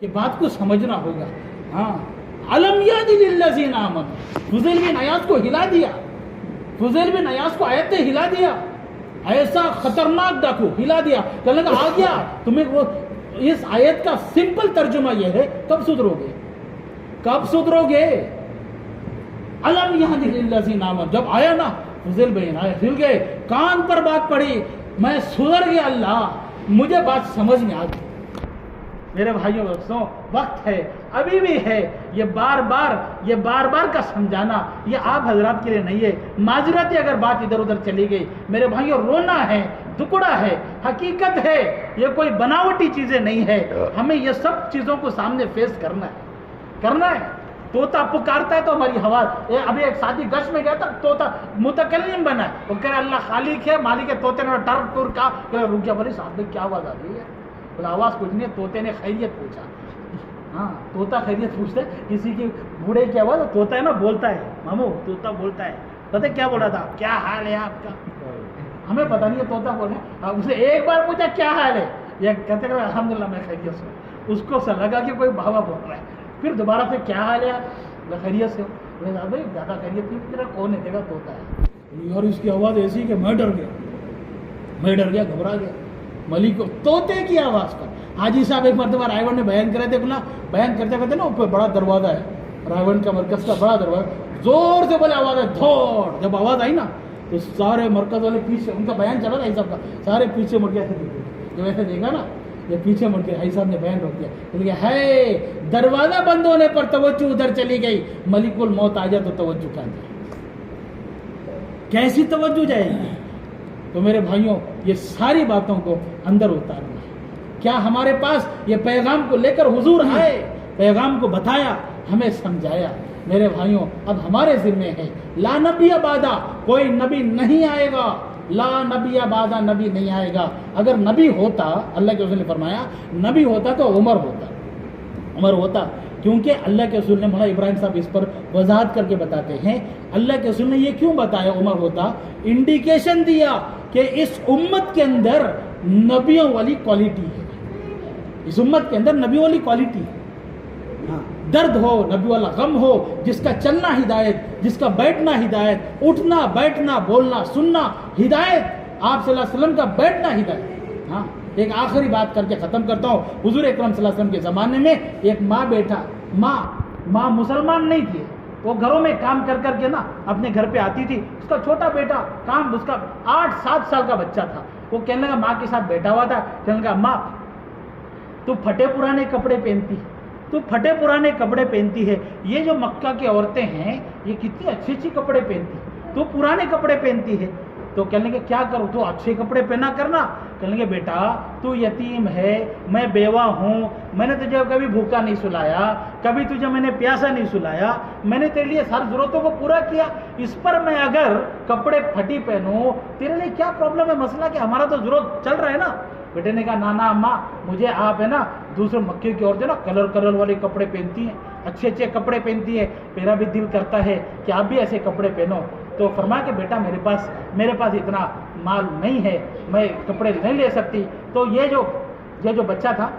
یہ بات کو سمجھنا ہوگا. ہاں علم یاد للذین آمنوا، فضیل بن عیاض کو ہلا دیا، فضیل بن عیاض کو آیت نے ہلا دیا، ایسا خطرناک ڈاکو ہلا دیا. کہنے لگا آ گیا تمہیں وہ. اس آیت کا سمپل ترجمہ یہ ہے کب سدھرو گے، کب سدھرو گے؟ علم یاد للذین آمنوا جب آیا نا فضیل بن عیاض ہل گئے، کان پر بات پڑی، میں سدھر گیا، اللہ مجھے بات سمجھ میں آ گئی. میرے بھائیوں دوستوں وقت ہے، ابھی بھی ہے، یہ بار بار کا سمجھانا یہ آپ حضرات کے لیے نہیں ہے. معذرت اگر بات ادھر ادھر چلی گئی میرے بھائیوں، رونا ہے، دکڑا ہے، حقیقت ہے، یہ کوئی بناوٹی چیزیں نہیں ہے. ہمیں یہ سب چیزوں کو سامنے فیس کرنا ہے. طوطا پکارتا ہے تو ہماری آواز. ابھی ایک شادی گش میں گیا تھا، طوطا متکلم بنا ہے، وہ کہہ رہا اللہ خالق ہے مالک ہے. طوطے نے ٹر ٹور کہا، رک گیا، بولے صاحب کیا آواز آ رہی ہے؟ بولا آواز کچھ نہیں ہے، طوطے نے خیریت پوچھا. ہاں طوطا خیریت پوچھتا ہے، کسی کی بوڑھے کی آواز. طوطا ہے نا بولتا ہے، مامو طوطا بولتا ہے. پتہ کیا بولا تھا؟ کیا حال ہے آپ کا؟ ہمیں پتہ نہیں ہے طوطا بول رہا ہے. اس نے ایک بار پوچھا کیا حال ہے، یہ کہتے کہ الحمدللہ میں خیریت سے ہوں. اس کو سا لگا کہ کوئی بابا بول رہا ہے. پھر دوبارہ سے کیا حال ہے آپ؟ خیریت سے ہوں. بھائی زیادہ خیریت نہیں، تیرا کون ہے؟ دیکھا طوطا ہے. اور اس کی آواز ایسی کہ میں ڈر گیا، گھبرا گیا. ملک کو طوطے کی آواز پر. حاجی صاحب ایک مرتبہ رائے گڑھ میں بیان کر رہے تھے، بولا بیان کرتے کرتے نا اوپر بڑا دروازہ ہے، رائے گڑھ کا مرکز کا بڑا دروازہ، زور سے بولے آواز ہے دھوڑ. جب آواز آئی نا تو سارے مرکز والے پیچھے، ان کا بیان چلا تھا حاجی صاحب کا، سارے پیچھے مڑ کے ایسے دیکھے. جب ایسے دیکھا نا یہ پیچھے مڑ کے حاجی صاحب نے بیان روک دیا. بولے ہے دروازہ بند ہونے پر توجہ ادھر چلی گئی، ملک الموت آ جائے تو توجہ کہاں جائے؟ کیسی توجہ جائے گی؟ تو میرے بھائیوں یہ ساری باتوں کو اندر اتارنا ہے. کیا ہمارے پاس یہ پیغام کو لے کر حضور آئے، پیغام کو بتایا، ہمیں سمجھایا؟ میرے بھائیوں اب ہمارے ذمے ہے، لا نبی بعدا، کوئی نبی نہیں آئے گا، لا نبی بعدا، نبی نہیں آئے گا. اگر نبی ہوتا، اللہ کے رسول نے فرمایا نبی ہوتا تو عمر ہوتا. کیونکہ اللہ کے رسول نے، مولانا ابراہیم صاحب اس پر وضاحت کر کے بتاتے ہیں، اللہ کے رسول نے یہ کیوں بتایا عمر ہوتا؟ انڈیکیشن دیا کہ اس امت کے اندر نبیوں والی کوالٹی ہے، اس امت کے اندر نبی والی کوالٹی ہے. درد ہو نبی والا، غم ہو، جس کا چلنا ہدایت، جس کا بیٹھنا ہدایت، اٹھنا بیٹھنا بولنا سننا ہدایت، آپ صلی اللہ علیہ وسلم کا بیٹھنا ہدایت. ہاں ایک آخری بات کر کے ختم کرتا ہوں. حضور اکرم صلی اللہ علیہ وسلم کے زمانے میں ایک ماں مسلمان نہیں تھی، وہ گھروں میں کام کر کے نا اپنے گھر پہ آتی تھی. اس کا چھوٹا بیٹا کام، اس کا 8-7 سال کا بچہ تھا. وہ کہنے لگا، ماں کے ساتھ بیٹھا ہوا تھا، کہنے لگا ماں تو پھٹے پرانے کپڑے پہنتی ہے. یہ جو مکہ کی عورتیں ہیں یہ کتنی اچھی کپڑے پہنتی، تو پرانے کپڑے پہنتی ہے. تو کہنے لگے کیا کروں، تو اچھے کپڑے پہنا کرنا. کہنے لگے بیٹا تو یتیم ہے، میں بیوہ ہوں، میں نے تجھے کبھی بھوکا نہیں سلایا، کبھی تجھے میں نے پیاسا نہیں سلایا، میں نے تیرے لیے ہر ضرورتوں کو پورا کیا. اس پر میں اگر کپڑے پھٹی پہنوں تیرے لیے کیا پرابلم ہے؟ مسئلہ کہ ہمارا تو ضرورت چل رہا ہے نا. بیٹے نے کہا نانا اماں مجھے آپ ہے نا دوسرے مکے کی عورتیں نا کلر والے کپڑے پہنتی ہیں، اچھے کپڑے پہنتی ہے، میرا بھی دل کرتا ہے کہ آپ بھی ایسے کپڑے پہنو. تو فرمایا کہ بیٹا میرے پاس اتنا مال نہیں ہے، میں کپڑے نہیں لے سکتی. تو یہ جو بچہ تھا،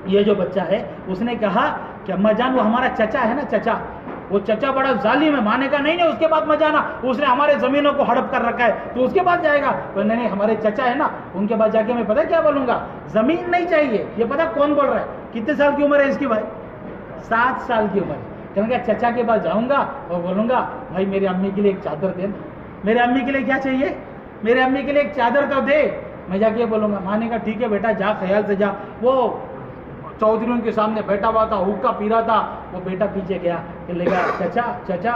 یہ جو بچہ ہے، اس نے کہا کہ اماں جان وہ ہمارا چچا ہے نا، وہ چچا بڑا ظالم ہے، مانے کا نہیں اس کے بعد مت جانا، اس نے ہمارے زمینوں کو ہڑپ کر رکھا ہے، تو اس کے بعد جائے گا. نہیں ہمارے چچا ہے نا، ان کے بعد جا کے میں پتہ کیا بولوں گا، زمین نہیں چاہیے. یہ پتہ کون بول رہا ہے؟ کتنے سال کی عمر ہے اس کی بھائی؟ 7 سال کی عمر. کہنے کا چچا کے پاس جاؤں گا اور بولوں گا بھائی میری امی کے لیے ایک چادر دے. میرے امی کے لیے کیا چاہیے؟ میرے امی کے لیے ایک چادر تو دے. میں جا کے بولوں گا. مانے کا ٹھیک ہے بیٹا جا، خیال سے جا. وہ چودھریوں کے سامنے بیٹھا ہوا تھا، حقہ پی رہا تھا. وہ بیٹا پیچھے گیا کہ لے گا چچا.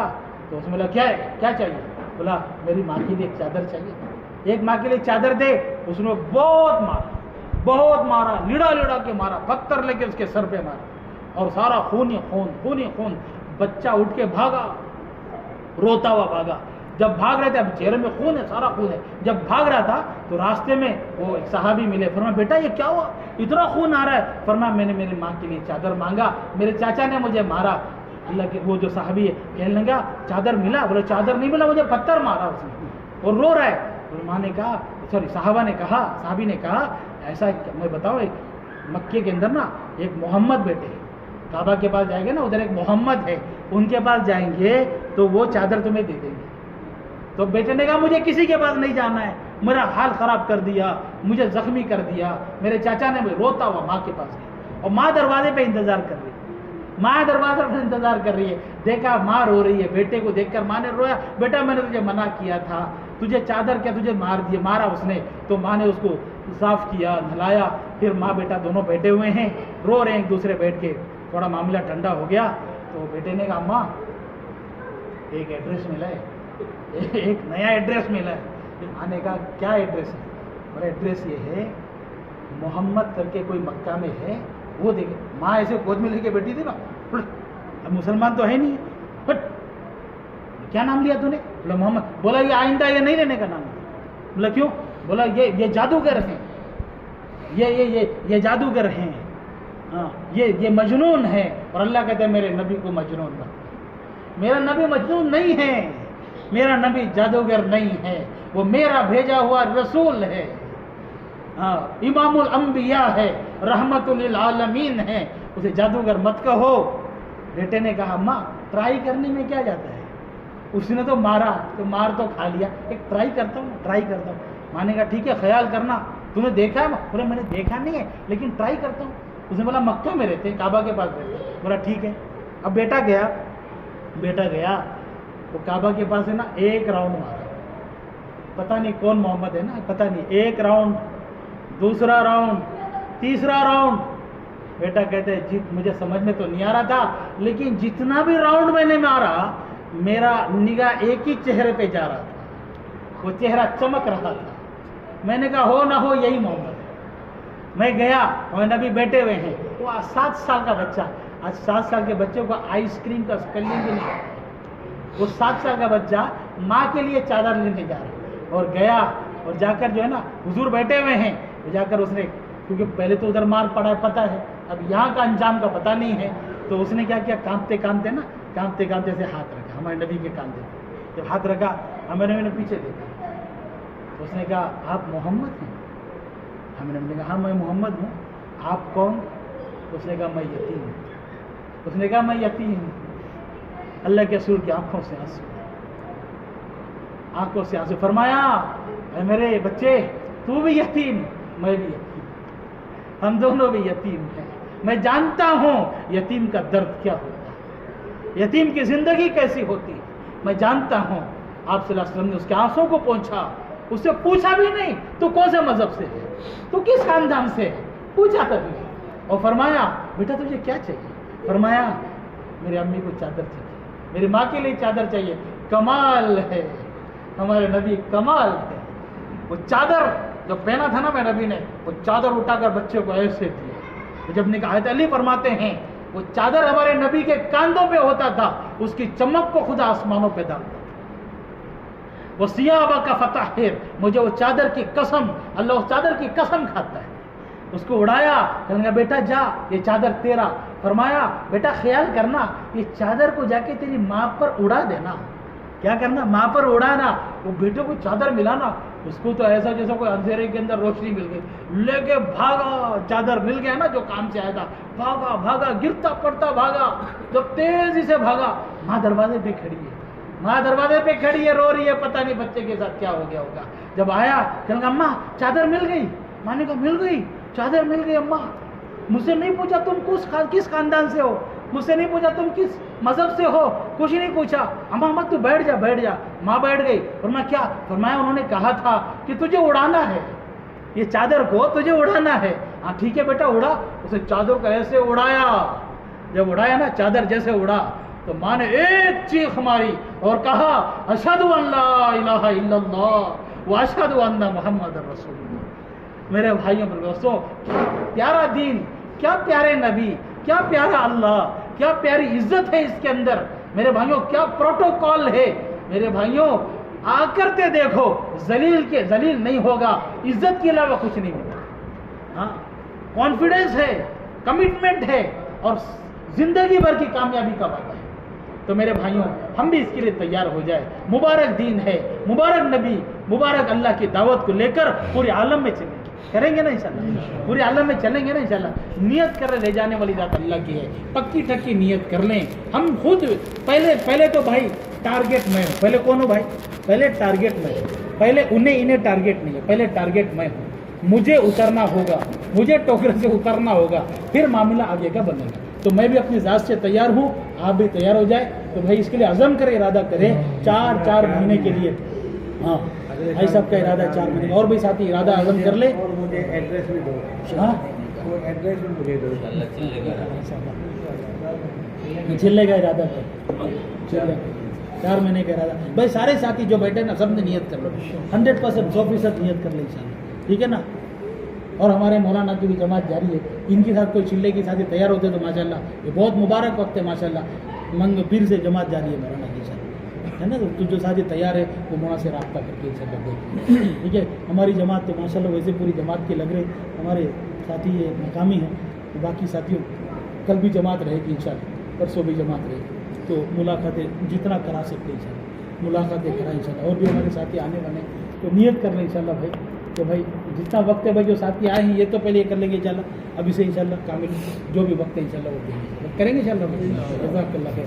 تو اس میں بولا کیا چاہیے؟ بولا میری ماں کے لیے ایک چادر چاہیے. ایک ماں کے لیے چادر دے. اس نے بہت مارا، لڑا کے مارا، پتھر لے کے اس کے سر پہ مارا اور سارا خون ہی خون. بچہ اٹھ کے بھاگا، روتا ہوا بھاگا. جب بھاگ رہے تھے، اب چہرے میں خون ہے، سارا خون ہے. جب بھاگ رہا تھا تو راستے میں وہ ایک صحابی ملے. فرمایا بیٹا یہ کیا ہوا، اتنا خون آ رہا ہے؟ فرمایا میں نے میری ماں کے لیے چادر مانگا، میرے چاچا نے مجھے مارا. اللہ کے وہ جو صحابی ہے کہنے لگا چادر ملا؟ بولے چادر نہیں ملا، مجھے پتھر مارا اس نے، اور رو رہا ہے. ماں نے کہا صحابی نے کہا ایسا میں بتاؤں، ایک مکے کے اندر نا ایک محمد بیٹے کعبہ کے پاس جائیں گے نا, ادھر ایک محمد ہے, ان کے پاس جائیں گے تو وہ چادر تمہیں دے دیں گے. تو بیٹے نے کہا مجھے کسی کے پاس نہیں جانا ہے, میرا حال خراب کر دیا, مجھے زخمی کر دیا. میرے چاچا نے روتا ہوا ماں کے پاس گیا, اور ماں دروازے پہ انتظار کر رہی ہے. ماں دروازے پہ انتظار کر رہی ہے, دیکھا ماں رو رہی ہے. بیٹے کو دیکھ کر ماں نے رویا, بیٹا میں نے تجھے منع کیا تھا, تجھے چادر کیا تجھے مارا اس نے. تو ماں نے اس کو صاف کیا, نہلایا. پھر ماں بیٹا دونوں بیٹھے ہوئے ہیں, رو رہے ہیں ایک دوسرے بیٹھ کے. تھوڑا معاملہ ٹھنڈا ہو گیا تو بیٹے نے کہا ماں ایک ایڈریس ملا ہے, ایک نیا ایڈریس ملا ہے. ماں نے کہا کیا ایڈریس ہے؟ بڑا ایڈریس یہ ہے, محمد کر کے کوئی مکہ میں ہے, وہ دیکھے. ماں ایسے گود میں لے کے بیٹھی تھی نا, اب مسلمان تو ہے نہیں, بٹ کیا نام لیا تو نے؟ بولا محمد. بولا یہ آئندہ یہ نہیں لینے کا نام ہے. بولا کیوں؟ بولا یہ جادوگر ہیں, یہ جادوگر ہیں, ہاں یہ مجنون ہے. اور اللہ کہتے ہیں میرے نبی کو مجنون مت. میرا نبی مجنون نہیں ہے, میرا نبی جادوگر نہیں ہے, وہ میرا بھیجا ہوا رسول ہے, ہاں امام الانبیاء ہے, رحمت للعالمین ہے, اسے جادوگر مت کہو. بیٹے نے کہا ماں ٹرائی کرنے میں کیا جاتا ہے, اس نے تو مارا تو مار تو کھا لیا, ایک ٹرائی کرتا ہوں. ماں نے کہا ٹھیک ہے خیال کرنا, تم نے دیکھا ہے؟ بولے میں نے دیکھا نہیں ہے لیکن ٹرائی کرتا ہوں. اس نے بولا مکہ میں رہتے, کعبہ کے پاس رہتے. بولا ٹھیک ہے. اب بیٹا گیا وہ کعبہ کے پاس ہے نا, ایک راؤنڈ مارا, پتہ نہیں کون محمد ہے نا, پتہ نہیں. ایک راؤنڈ, دوسرا راؤنڈ, تیسرا راؤنڈ. بیٹا کہتے ہیں مجھے سمجھ میں تو نہیں آ رہا تھا, لیکن جتنا بھی راؤنڈ میں نے مارا میرا نگاہ ایک ہی چہرے پہ جا رہا تھا, وہ چہرہ چمک رہا تھا. میں نے کہا ہو نہ ہو یہی محمد ہے. میں گیا اور نبی بیٹھے ہوئے ہیں, وہ 7 سال کا بچہ. آج 7 سال کے بچوں کو آئس کریم کا اسپیلنگ بھی نہیں. وہ 7 سال کا بچہ ماں کے لیے چادر لینے جا رہا ہے, اور گیا اور جا کر جو ہے نا حضور بیٹھے ہوئے ہیں, جا کر اس نے, کیونکہ پہلے تو ادھر مار پڑا ہے پتہ ہے, اب یہاں کا انجام کا پتہ نہیں ہے, تو اس نے کیا کیا, کانپتے کانپتے سے ہاتھ رکھا ہمارے نبی کے کاندھے پہ. جب ہاتھ رکھا ہمارے نبی نے پیچھے دیکھا, تو اس نے کہا آپ محمد ہیں؟ ہمارے نبی نے کہا ہاں میں محمد ہوں. آپ کون؟ اس نے کہا میں یتیم ہوں. اس نے کہا میں یتیم ہوں. اللہ کے رسول کی آنکھوں سے آنسو. فرمایا اے میرے بچے تو بھی یتیم, میں بھی یتیم, ہم دونوں بھی یتیم ہیں. میں جانتا ہوں یتیم کا درد کیا ہوتا ہے, یتیم کی زندگی کیسی ہوتی ہے, میں جانتا ہوں. آپ صلی اللہ علیہ وسلم نے اس کے آنسوں کو پہنچا, اس سے پوچھا بھی نہیں تو کون سے مذہب سے ہے, تو کس خاندان سے ہے, پوچھا تک نہیں. اور فرمایا بیٹا تجھے کیا چاہیے؟ فرمایا میری امی کو چادر چاہیے, میری ماں کے لیے چادر چاہیے. کمال ہے ہمارے نبی, کمال ہے. وہ چادر جو پہنا تھا نا میرے نبی نے, وہ چادر اٹھا کر بچے کو ایسے دیا. جب نکاحت علی فرماتے ہیں وہ چادر ہمارے نبی کے کاندھوں پہ ہوتا تھا, اس کی چمک کو خدا آسمانوں پہ ڈالتا تھا. وہ سیابہ کا فتح, مجھے وہ چادر کی قسم, اللہ اس چادر کی قسم کھاتا ہے. اس کو اڑایا, کہنے لگا بیٹا جا یہ چادر تیرا. فرمایا بیٹا خیال کرنا, یہ چادر کو جا کے تیری ماں پر اڑا دینا. کیا کرنا؟ ماں پر اڑانا. وہ بیٹے کو چادر ملانا, اس کو تو ایسا جیسا کوئی اندھیرے کے اندر روشنی مل گئی, لے کے بھاگا. چادر مل گیا نا جو کام سے آیا تھا, بھاگا گرتا پڑتا بھاگا. جب تیزی سے بھاگا, ماں دروازے پہ کھڑی ہے, رو رہی ہے, پتہ نہیں بچے کے ساتھ کیا ہو گیا ہوگا. جب آیا کہنے لگا اماں چادر مل گئی. ماں نے کہا مل گئی, چادر مل گئی اماں. مجھ سے نہیں پوچھا تم کس خاندان سے ہو, مجھ سے نہیں پوچھا تم کس مذہب سے ہو, کچھ نہیں پوچھا. اماں تو بیٹھ جا. ماں بیٹھ گئی. فرمایا کیا؟ فرمایا انہوں نے کہا تھا کہ تجھے اڑانا ہے, یہ چادر کو تجھے اڑانا ہے. ہاں ٹھیک ہے بیٹا اڑا. اسے چادر کو ایسے اڑایا, جب اڑایا نا چادر جیسے اڑا, تو ماں نے ایک چیخ ماری اور کہا اشہد ان لا الہ الا اللہ و اشہد ان محمد رسول اللہ. میرے بھائیوں پر دوستوں, پیارا دین, کیا پیارے نبی, کیا پیارا اللہ, کیا پیاری عزت ہے اس کے اندر. میرے بھائیوں کیا پروٹوکول ہے. میرے بھائیوں آ کرتے دیکھو, ذلیل نہیں ہوگا, عزت کے علاوہ کچھ نہیں ہوگا. ہاں کانفیڈنس ہے, کمٹمنٹ ہے, اور زندگی بھر کی کامیابی کا وعدہ ہے. تو میرے بھائیوں ہم بھی اس کے لیے تیار ہو جائے. مبارک دین ہے, مبارک نبی, مبارک اللہ کی دعوت کو لے کر پورے عالم میں چلیں گے. کریں گے نا انشاءاللہ, پورے عالم میں چلیں گے نا انشاءاللہ. نیت کر رہے لے جانے والی ذات اللہ کی ہے, پکی ٹکی نیت کر لیں. ہم خود پہلے تو بھائی ٹارگیٹ میں ہوں. پہلے کون ہوں بھائی؟ پہلے ٹارگیٹ میں ہوں. پہلے انہیں ٹارگیٹ نہیں ہے, پہلے ٹارگیٹ میں ہوں. مجھے اترنا ہوگا, مجھے ٹوکرے سے اترنا ہوگا, پھر معاملہ آگے کا بنے گا. تو میں بھی اپنی ذات سے تیار ہوں, آپ بھی تیار ہو جائے. تو بھائی اس کے لیے عزم کرے, ارادہ کرے 4 مہینے کے لیے. ہاں بھائی صاحب کا ارادہ 4 مہینے, اور بھی ساتھی ارادہ عزم کر لے. اور مجھے ایڈریس بھی دو. ہاں وہ ایڈریس بھی مجھے دو. چلے کا ارادہ ہے, 4 مہینے کا ارادہ. بھائی سارے ساتھی جو بیٹھے نا, سب نے نیت کر لو 100%, 100% نیت کر لیں انشاءاللہ, ٹھیک ہے نا. اور ہمارے مولانا کی بھی جماعت جاری ہے, ان کے ساتھ کوئی چلے کے ساتھی تیار ہوتے تو ماشاءاللہ یہ بہت مبارک وقت ہے ماشاءاللہ. منگ پیر سے جماعت جاری ہے مولانا کی ساتھ, ہے نا. تو جو ساتھی تیار ہے وہ مولانا سے رابطہ کر کے انشاءاللہ دیکھیں, ٹھیک ہے. ہماری جماعت تو ماشاءاللہ ویسے پوری جماعت کے لگ رہے, ہمارے ساتھی یہ مقامی ہیں. باقی ساتھیوں کل بھی جماعت رہے گی انشاءاللہ, پرسوں بھی جماعت رہے گی. تو ملاقاتیں جتنا کرا سکتے انشاءاللہ ملاقاتیں کرائیں انشاءاللہ. اور بھی ہمارے ساتھی آنے والے ہیں, تو نیت کر لیں انشاءاللہ بھائی کہ بھائی جتنا وقت ہے بھائی, جو ساتھی آئے ہیں یہ تو پہلے یہ کر لیں گے انشاءاللہ. اب اسے انشاءاللہ کامل جو بھی وقت ہے انشاءاللہ وہ دیں گے, کریں گے انشاءاللہ. جزاک اللہ خیر.